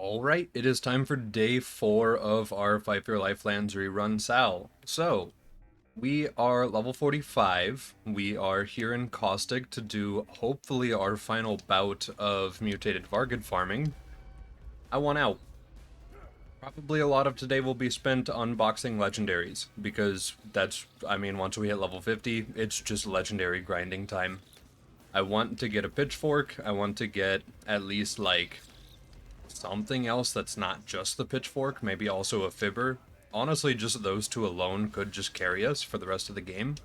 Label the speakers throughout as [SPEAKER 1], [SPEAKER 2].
[SPEAKER 1] Alright, it is time for day 4 of our Fight for Your Life Lands Rerun Sal. So, we are level 45. We are here in Caustic to do, hopefully, our final bout of mutated Vargid farming. I want out. Probably a lot of today will be spent unboxing legendaries, because once we hit level 50, it's just legendary grinding time. I want to get a pitchfork, I want to get at least, something else that's not just the pitchfork, maybe also a fibber. Honestly, just those two alone could just carry us for the rest of the game.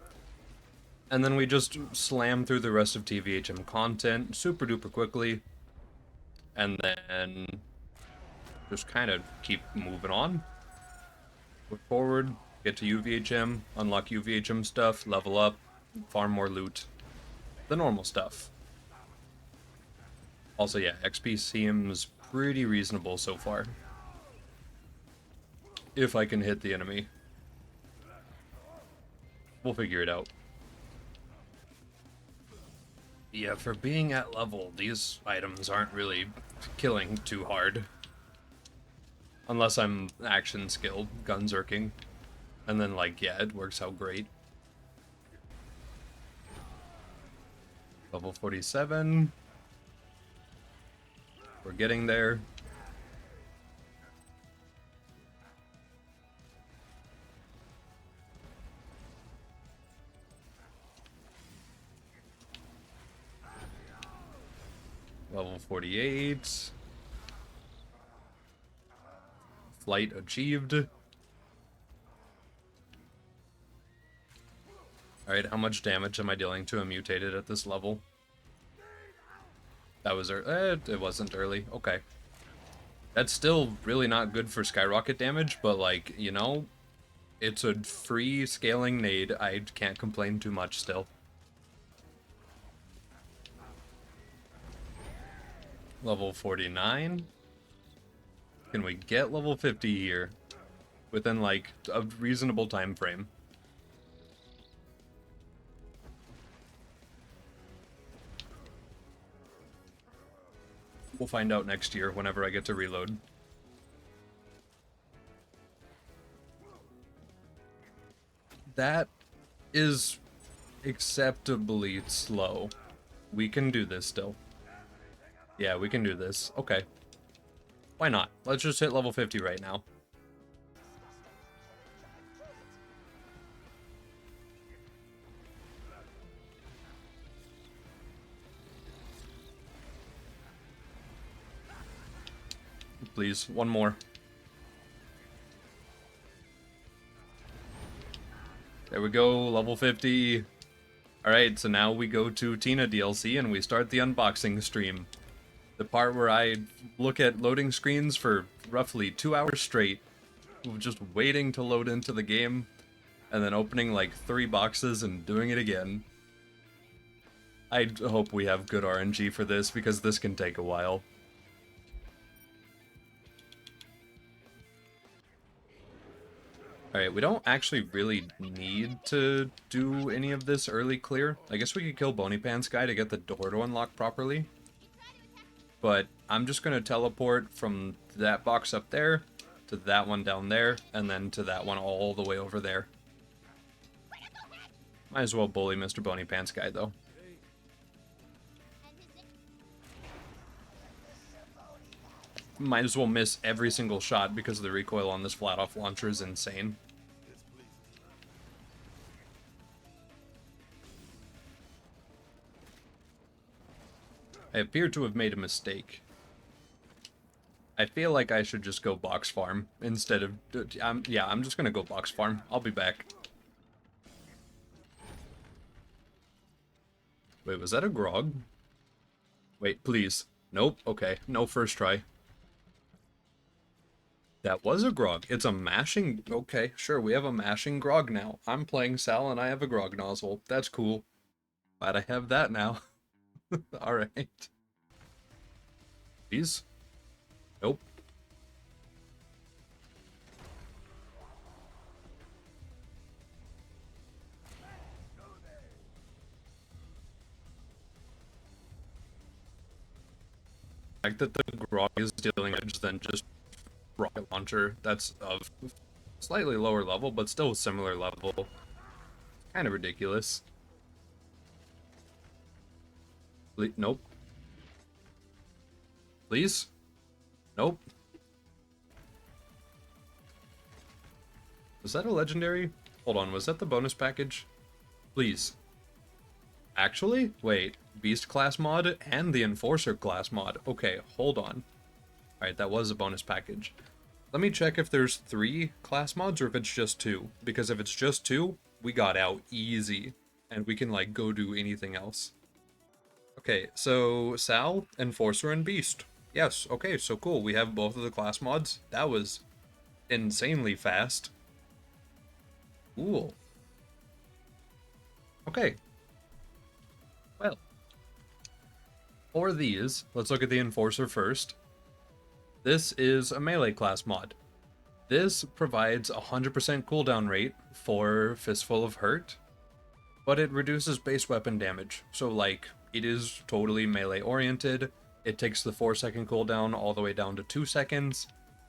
[SPEAKER 1] And then we just slam through the rest of TVHM content super duper quickly. And then just kind of keep moving on. Move forward, get to UVHM, unlock UVHM stuff, level up, farm more loot. The normal stuff. Also, yeah, XP seems pretty reasonable so far. If I can hit the enemy. We'll figure it out. Yeah, for being at level, these items aren't really killing too hard. Unless I'm action skilled, gunzerking. And then, yeah, it works out great. Level 47. We're getting there. Level 48. Flight achieved. Alright, how much damage am I dealing to a mutated at this level? That was it wasn't early. Okay. That's still really not good for skyrocket damage, but it's a free scaling nade. I can't complain too much still. Level 49. Can we get level 50 here? Within, a reasonable time frame. We'll find out next year whenever I get to reload. That is acceptably slow. We can do this still. Yeah, we can do this. Okay. Why not? Let's just hit level 50 right now. Please, one more. There we go, level 50. Alright, so now we go to Tina DLC and we start the unboxing stream. The part where I look at loading screens for roughly 2 hours straight, just waiting to load into the game, and then opening 3 boxes and doing it again. I hope we have good RNG for this, because this can take a while. Alright, we don't actually really need to do any of this early clear. I guess we could kill Bony Pants guy to get the door to unlock properly. But I'm just going to teleport from that box up there, to that one down there, and then to that one all the way over there. Might as well bully Mr. Bony Pants guy, though. Might as well miss every single shot because the recoil on this flat-off launcher is insane. I appear to have made a mistake. I feel like I should just go box farm instead of... yeah, I'm just gonna go box farm. I'll be back. Wait, was that a grog? Wait, please. Nope, okay. No first try. That was a grog. It's a mashing... Okay, sure, we have a mashing grog now. I'm playing Sal and I have a grog nozzle. That's cool. Glad I have that now. Alright. Please? Nope. fact that the grog is dealing edge than just rocket launcher that's of slightly lower level, but still similar level. Kind of ridiculous. Nope. Please? Nope. Was that a legendary? Hold on, was that the bonus package? Please. Actually? Wait. Beast class mod and the Enforcer class mod. Okay, hold on. Alright, that was a bonus package. Let me check if there's 3 class mods or if it's just 2. Because if it's just 2, we got out easy. And we can, like, go do anything else. Okay, so Sal, Enforcer, and Beast. Yes, okay, so cool. We have both of the class mods. That was insanely fast. Cool. Okay. Well. For these, let's look at the Enforcer first. This is a melee class mod. This provides 100% cooldown rate for Fistful of Hurt, but it reduces base weapon damage. So, like, it is totally melee oriented. It takes the 4-second cooldown all the way down to 2 seconds.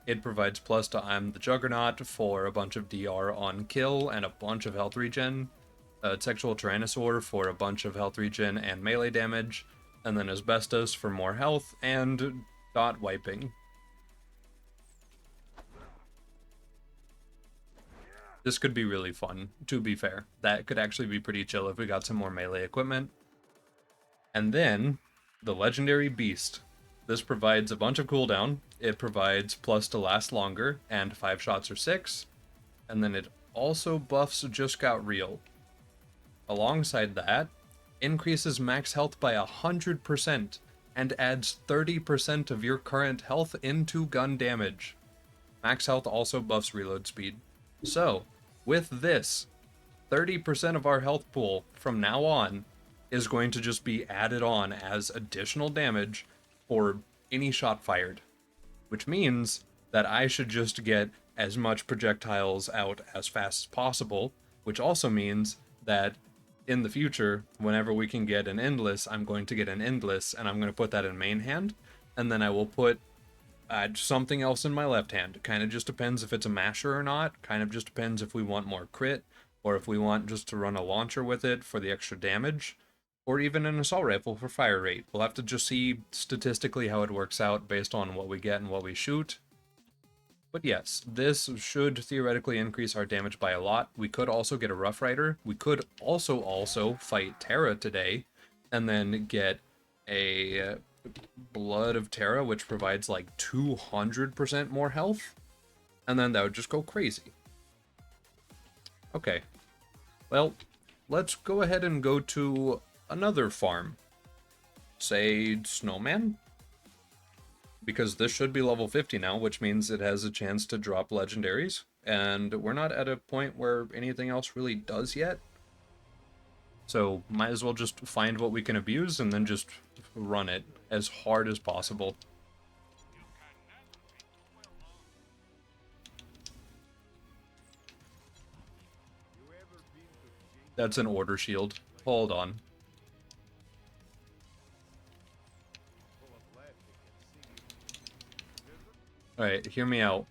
[SPEAKER 1] It provides plus to I'm the Juggernaut for a bunch of DR on kill and a bunch of health regen. Sexual Tyrannosaur for a bunch of health regen and melee damage. And then Asbestos for more health and dot wiping. This could be really fun, to be fair. That could actually be pretty chill if we got some more melee equipment. And then, the Legendary Beast. This provides a bunch of cooldown. It provides plus to last longer, and 5 shots or 6. And then it also buffs Just Got Real. Alongside that, increases max health by 100%, and adds 30% of your current health into gun damage. Max health also buffs reload speed. So, with this, 30% of our health pool from now on is going to just be added on as additional damage for any shot fired. Which means that I should just get as much projectiles out as fast as possible, which also means that in the future, whenever we can get an Endless, I'm going to get an Endless, and I'm going to put that in main hand, and then I will put something else in my left hand. Kind of just depends if it's a masher or not. Kind of just depends if we want more crit, or if we want just to run a launcher with it for the extra damage, or even an assault rifle for fire rate. We'll have to just see statistically how it works out based on what we get and what we shoot. But yes, this should theoretically increase our damage by a lot. We could also get a Rough Rider. We could also fight Terra today, and then get a Blood of Terra, which provides like 200% more health, and then that would just go crazy. Okay, well, let's go ahead and go to another farm. Say Snowman? Because this should be level 50 now, which means it has a chance to drop legendaries, and we're not at a point where anything else really does yet. So might as well just find what we can abuse and then just run it as hard as possible. That's an order shield. Hold on. Alright, hear me out.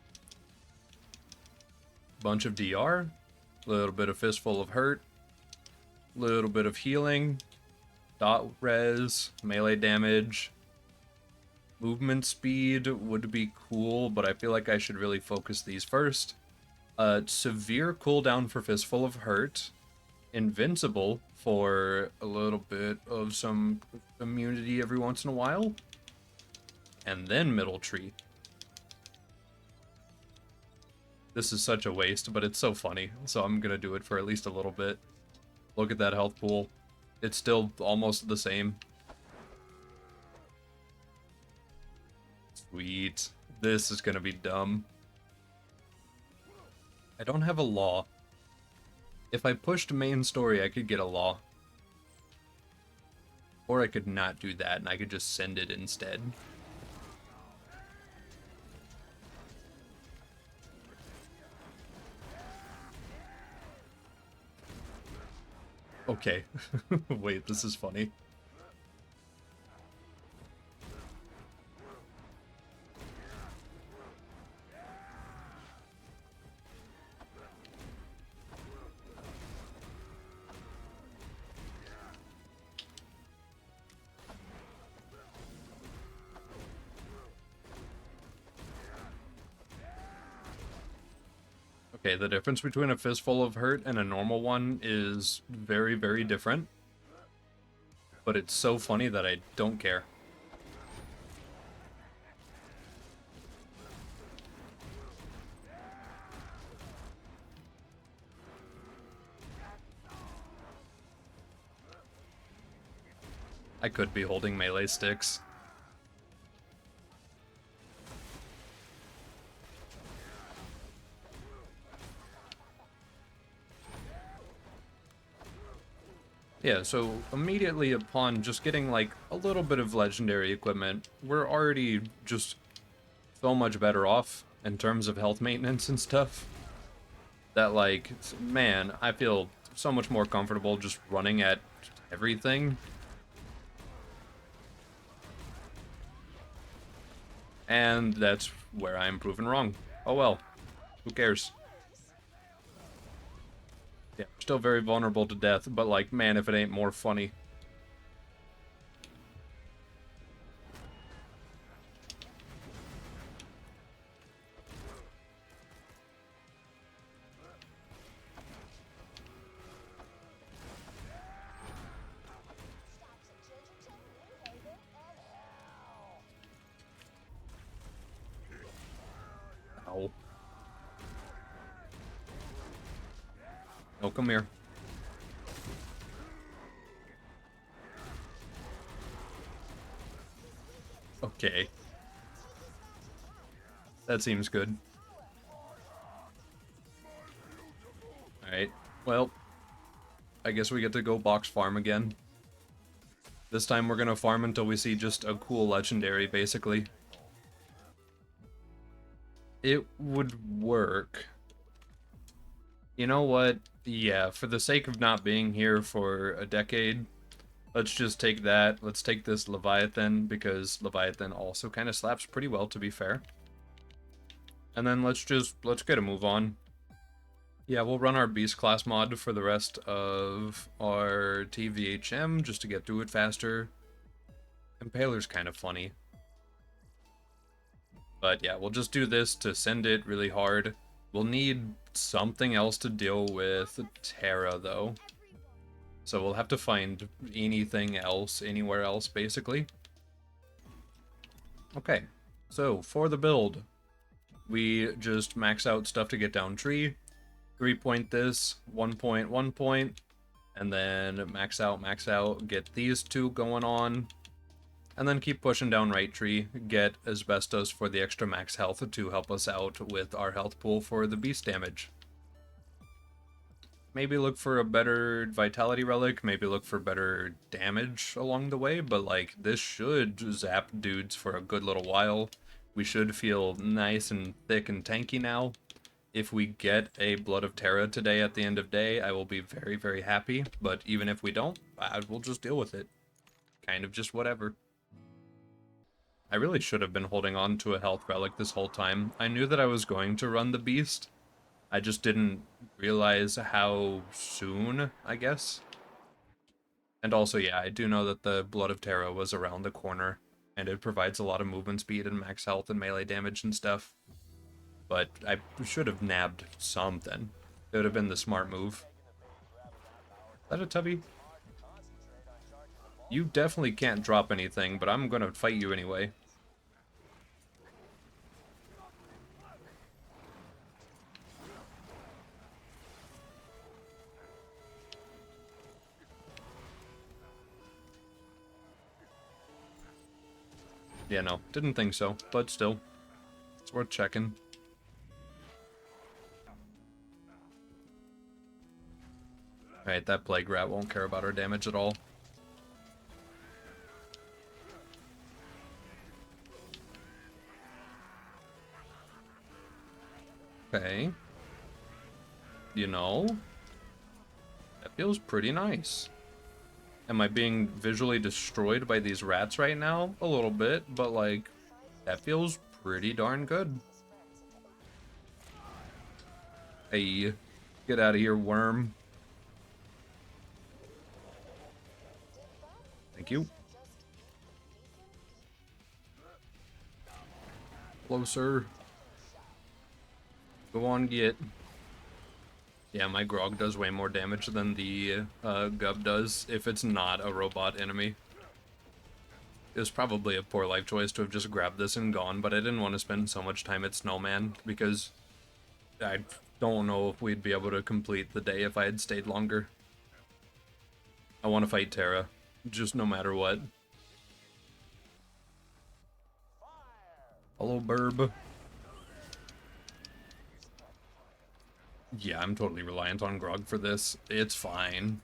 [SPEAKER 1] Bunch of DR, little bit of Fistful of Hurt, little bit of healing, dot res, melee damage, movement speed would be cool, but I feel like I should really focus these first. Severe cooldown for Fistful of Hurt, invincible for a little bit of some immunity every once in a while, and then Middle Tree. This is such a waste, but it's so funny, so I'm gonna do it for at least a little bit. Look at that health pool. It's still almost the same. Sweet. This is gonna be dumb. I don't have a law. If I pushed main story, I could get a law. Or I could not do that, and I could just send it instead. Okay. Wait, this is funny. Okay, the difference between a fistful of hurt and a normal one is very, very different. But it's so funny that I don't care. I could be holding melee sticks. Yeah, so immediately upon just getting like a little bit of legendary equipment, we're already just so much better off in terms of health maintenance and stuff. That like, man, I feel so much more comfortable just running at everything. And that's where I'm proven wrong. Oh well, who cares? Yeah, still very vulnerable to death, but like, man, if it ain't more funny. Ow. Oh, come here. Okay. That seems good. Alright. Well, I guess we get to go box farm again. This time we're gonna farm until we see just a cool legendary, basically. It would work. You know what? Yeah, for the sake of not being here for a decade, let's just take that. Let's take this Leviathan, because Leviathan also kind of slaps pretty well, to be fair. And then let's get a move on. Yeah, we'll run our Beast class mod for the rest of our TVHM, just to get through it faster. Impaler's kind of funny. But yeah, we'll just do this to send it really hard. We'll need something else to deal with Terra, though. So we'll have to find anything else, anywhere else, basically. Okay, so for the build, we just max out stuff to get down tree, 3-point this, 1 point, and then max out, get these two going on, and then keep pushing down right tree, get Asbestos for the extra max health to help us out with our health pool for the beast damage. Maybe look for a better vitality relic, maybe look for better damage along the way, but like, this should zap dudes for a good little while. We should feel nice and thick and tanky now. If we get a Blood of Terra today at the end of day, I will be very, very happy, but even if we don't, I will just deal with it. Kind of just whatever. I really should have been holding on to a health relic this whole time. I knew that I was going to run the beast. I just didn't realize how soon, I guess. And also, yeah, I do know that the Blood of Terra was around the corner, and it provides a lot of movement speed and max health and melee damage and stuff. But I should have nabbed something. It would have been the smart move. Is that a Tubby? You definitely can't drop anything, but I'm gonna fight you anyway. Yeah, no, didn't think so, but still, it's worth checking. Alright, that Plague Rat won't care about our damage at all. Okay. You know, that feels pretty nice. Am I being visually destroyed by these rats right now? A little bit, but like, that feels pretty darn good. Hey, get out of here, worm. Thank you. Closer. Go on, get. Yeah, my Grog does way more damage than the Gub does if it's not a robot enemy. It was probably a poor life choice to have just grabbed this and gone, but I didn't want to spend so much time at Snowman because I don't know if we'd be able to complete the day if I had stayed longer. I want to fight Terra, just no matter what. Hello, Burb. Yeah, I'm totally reliant on Grog for this. It's fine.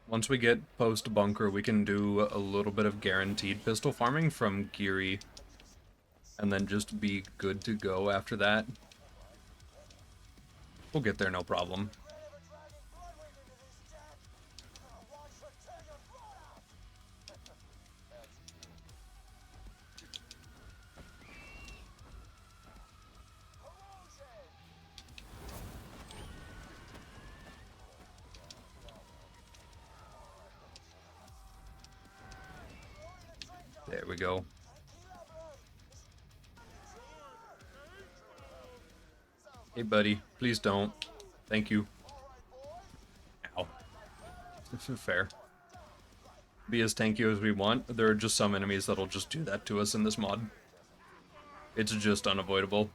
[SPEAKER 1] Once we get post-bunker, we can do a little bit of guaranteed pistol farming from Geary, and then just be good to go after that. We'll get there, no problem. There we go. Hey, buddy, please don't. Thank you. Ow. This is fair. Be as tanky as we want. There are just some enemies that'll just do that to us in this mod. It's just unavoidable.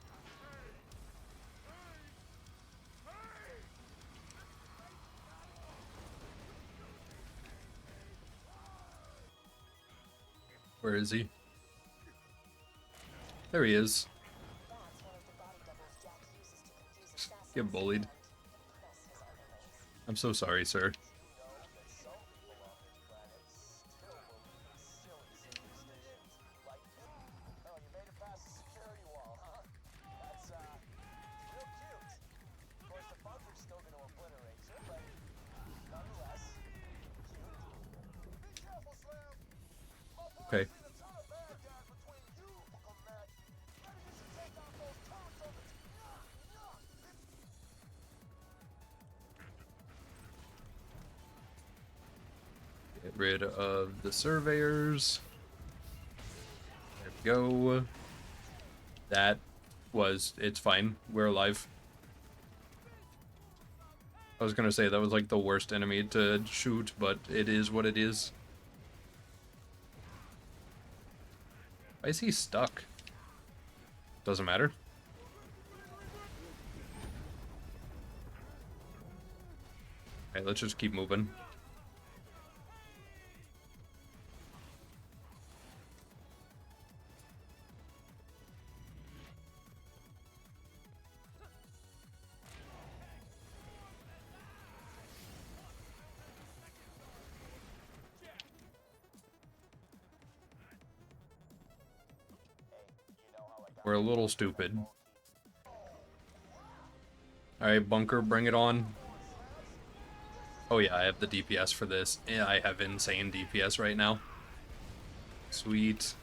[SPEAKER 1] Where is he? There he is. Get bullied. I'm so sorry, sir. Okay. Get rid of the surveyors. There we go. That was... It's fine. We're alive. I was gonna say that was like the worst enemy to shoot, but it is what it is. Why is he stuck? Doesn't matter. Okay, let's just keep moving. We're a little stupid. Alright, bunker, bring it on. Oh yeah, I have the DPS for this. Yeah, I have insane DPS right now. Sweet.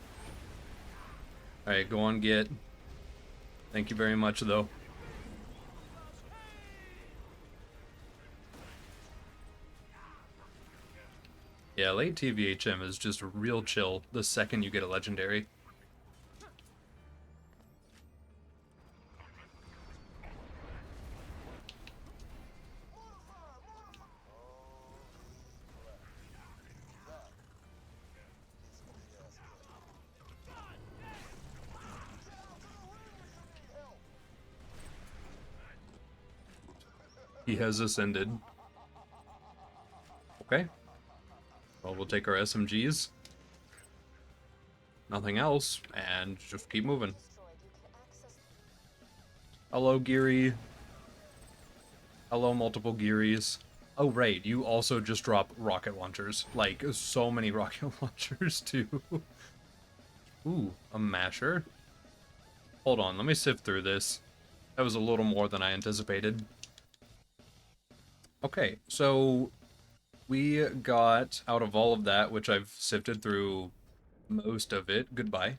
[SPEAKER 1] Alright, go on, get. Thank you very much, though. Yeah, late TVHM is just real chill the second you get a legendary. He has ascended. Okay. Well, we'll take our SMGs. Nothing else, and just keep moving. Hello, Geary. Hello, multiple Gearys. Oh, right, you also just drop rocket launchers. Like, so many rocket launchers, too. Ooh, a masher. Hold on, let me sift through this. That was a little more than I anticipated. Okay, so we got out of all of that, which I've sifted through most of it. Goodbye.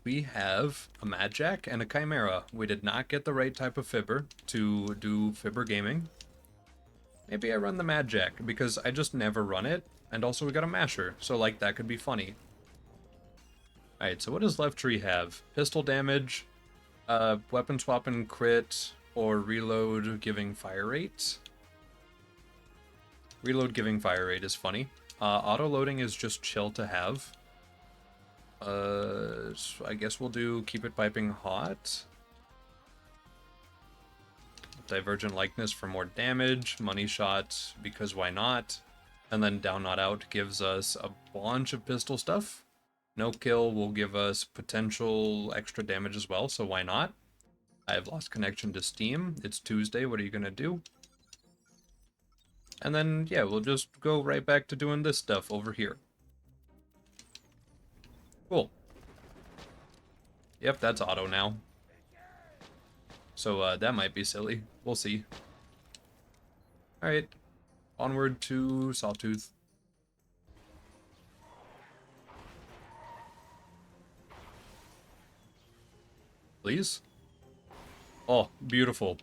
[SPEAKER 1] We have a Mad Jack and a Chimera. We did not get the right type of fibber to do fibber gaming. Maybe I run the Mad Jack, because I just never run it. And also we got a Masher, so like that could be funny. Alright, so what does Left Tree have? Pistol damage, weapon swap and crit, or reload giving fire rate. Reload giving fire rate is funny. Auto loading is just chill to have. So I guess we'll do keep it piping hot. Divergent likeness for more damage. Money shot because why not? And then down not out gives us a bunch of pistol stuff. No kill will give us potential extra damage as well, so why not? I have lost connection to Steam. It's Tuesday, what are you gonna do? And then, yeah, we'll just go right back to doing this stuff over here. Cool. Yep, that's auto now. So that might be silly. We'll see. Alright, onward to Sawtooth. Please? Oh, beautiful.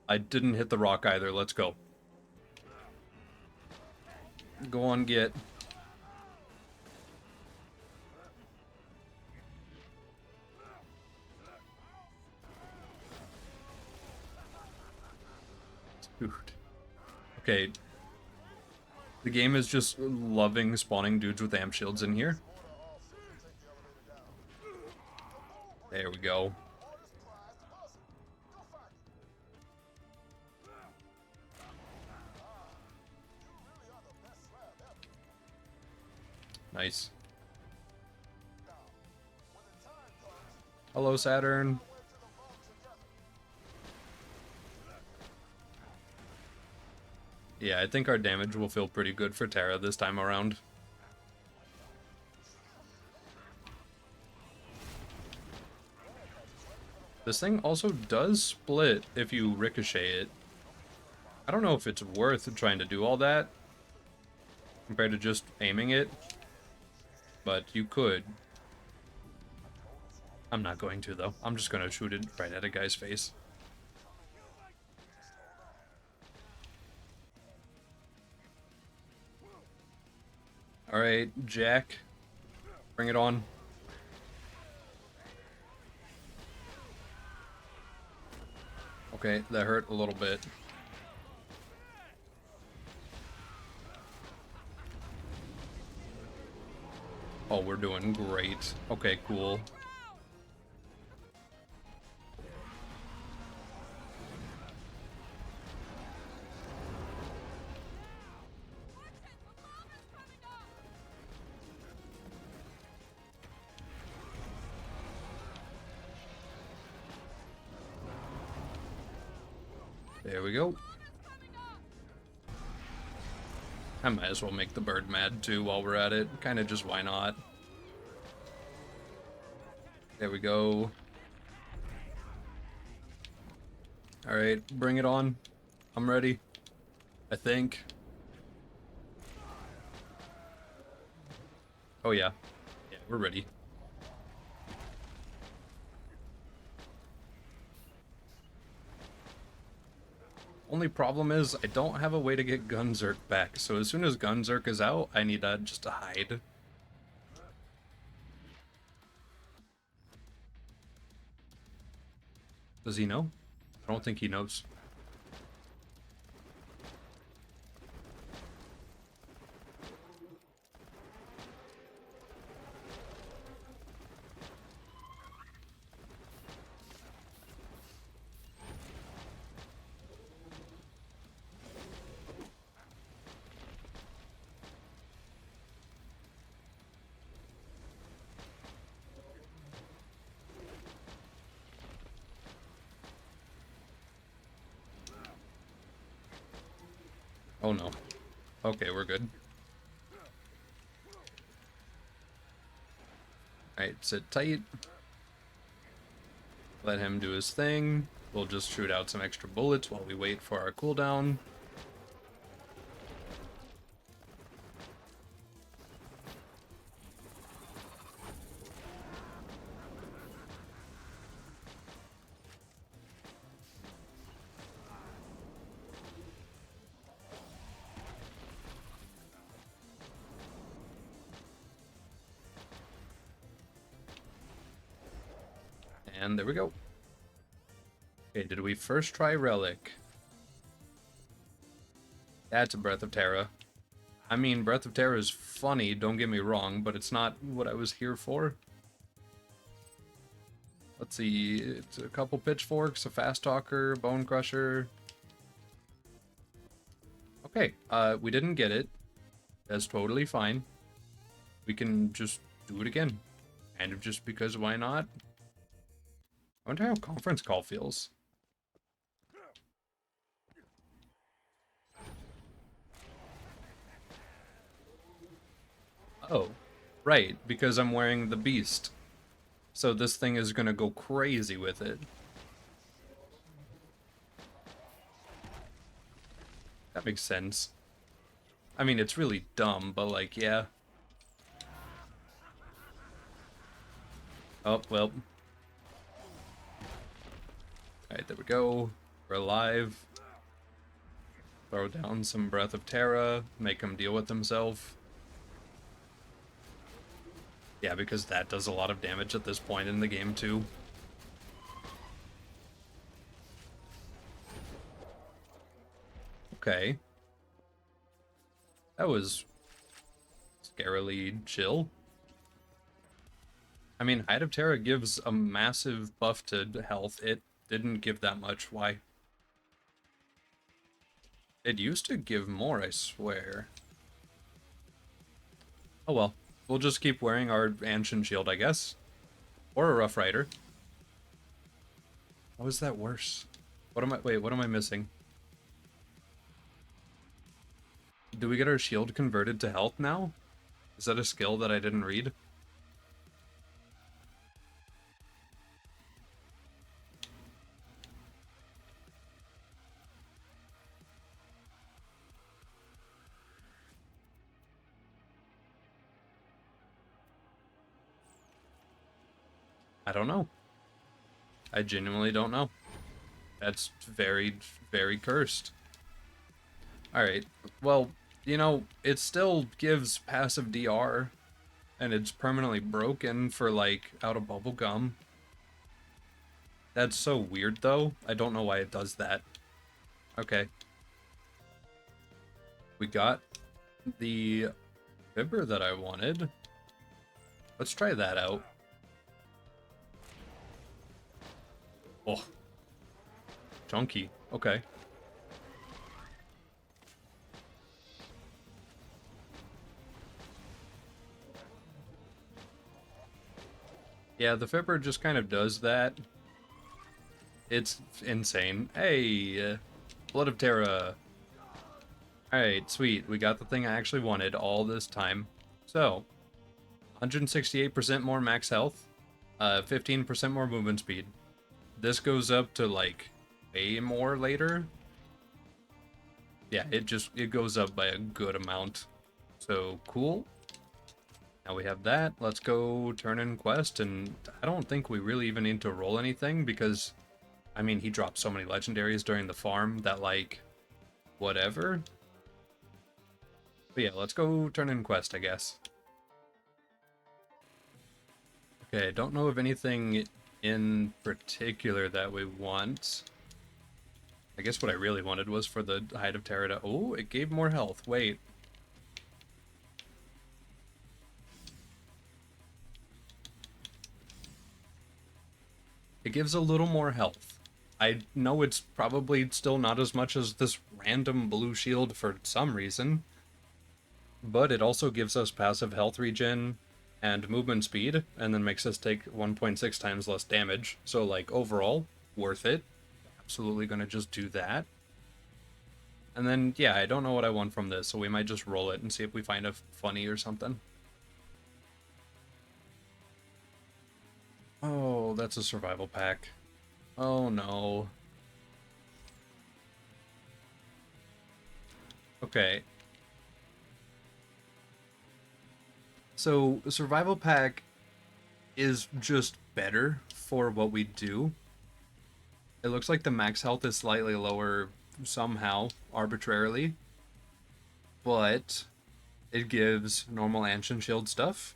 [SPEAKER 1] I didn't hit the rock either, let's go. Go on, get. Dude. Okay. The game is just loving spawning dudes with amp shields in here. There we go. Nice. Hello, Saturn. Yeah, I think our damage will feel pretty good for Terra this time around. This thing also does split if you ricochet it. I don't know if it's worth trying to do all that compared to just aiming it, but you could. I'm not going to, though. I'm just going to shoot it right at a guy's face. Alright, Jack. Bring it on. Okay, that hurt a little bit. Oh, we're doing great. Okay, cool. There we go. I might as well make the bird mad too while we're at it. Kinda just why not? There we go. Alright, bring it on. I'm ready. I think. Oh yeah. Yeah, we're ready. Only problem is I don't have a way to get Gunzerk back, so as soon as Gunzerk is out, I need just to hide. Does he know? I don't think he knows. Oh no. Okay, we're good. Alright, sit tight. Let him do his thing. We'll just shoot out some extra bullets while we wait for our cooldown. And there we go. Okay, did we first try Relic? That's a Breath of Terra. I mean, Breath of Terra is funny, don't get me wrong, but it's not what I was here for. Let's see, it's a couple pitchforks, a fast talker, bone crusher. Okay, we didn't get it. That's totally fine. We can just do it again. Kind of just because why not? I wonder how conference call feels. Oh, right, because I'm wearing the beast. So this thing is gonna go crazy with it. That makes sense. I mean, it's really dumb, but like, yeah. Oh, well. Alright, there we go. We're alive. Throw down some Breath of Terra, make him deal with himself. Yeah, because that does a lot of damage at this point in the game, too. Okay. That was scarily chill. I mean, Hide of Terra gives a massive buff to health. It didn't give that much. Why? It used to give more, I swear. Oh well. We'll just keep wearing our Ancient Shield, I guess. Or a Rough Rider. How is that worse? Wait, what am I missing? Do we get our shield converted to health now? Is that a skill that I didn't read? I don't know. I genuinely don't know. That's very, very cursed. Alright, well, you know, it still gives passive DR, and it's permanently broken for, like, out of bubble gum. That's so weird, though. I don't know why it does that. Okay. We got the Fibber that I wanted. Let's try that out. Oh. Chunky. Okay. Yeah, the Fibber just kind of does that. It's insane. Hey, Blood of Terra. Alright, sweet. We got the thing I actually wanted all this time. So, 168% more max health, 15% more movement speed. This goes up to, like, way more later. Yeah, it goes up by a good amount. So, cool. Now we have that. Let's go turn in quest, and I don't think we really even need to roll anything because, I mean, he dropped so many legendaries during the farm that, like, whatever. But yeah, let's go turn in quest, I guess. Okay, don't know of anything in particular that we want. I guess what I really wanted was for the Hide of Terra to... Oh, it gave more health. Wait. It gives a little more health. I know it's probably still not as much as this random blue shield for some reason, but it also gives us passive health regen and movement speed, and then makes us take 1.6 times less damage. So, like, overall, worth it. Absolutely gonna just do that. And then, yeah, I don't know what I want from this, so we might just roll it and see if we find a funny or something. Oh, that's a survival pack. Oh no. Okay. So, survival pack is just better for what we do. It looks like the max health is slightly lower somehow, arbitrarily, but it gives normal Ancient Shield stuff.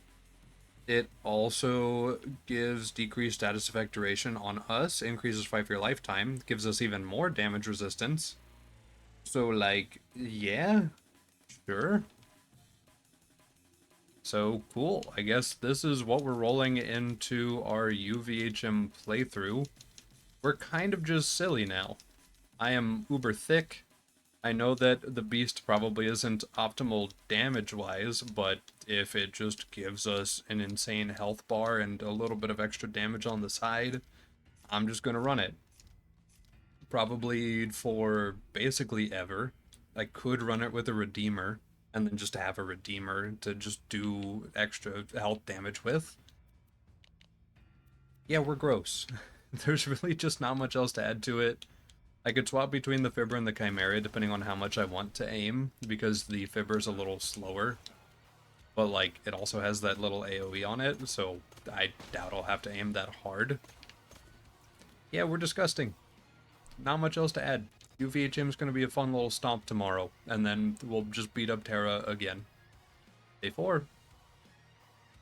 [SPEAKER 1] It also gives decreased status effect duration on us, increases 5-year lifetime, gives us even more damage resistance. So, like, yeah, sure. So, cool. I guess this is what we're rolling into our UVHM playthrough. We're kind of just silly now. I am uber thick. I know that the beast probably isn't optimal damage-wise, but if it just gives us an insane health bar and a little bit of extra damage on the side, I'm just gonna run it. Probably for basically ever. I could run it with a Redeemer, and then just have a Redeemer to just do extra health damage with. Yeah, we're gross. There's really just not much else to add to it. I could swap between the Fibber and the Chimera depending on how much I want to aim, because the Fibber's a little slower. But, like, it also has that little AoE on it, so I doubt I'll have to aim that hard. Yeah, we're disgusting. Not much else to add. UVHM's gonna be a fun little stomp tomorrow, and then we'll just beat up Terra again. Day 4.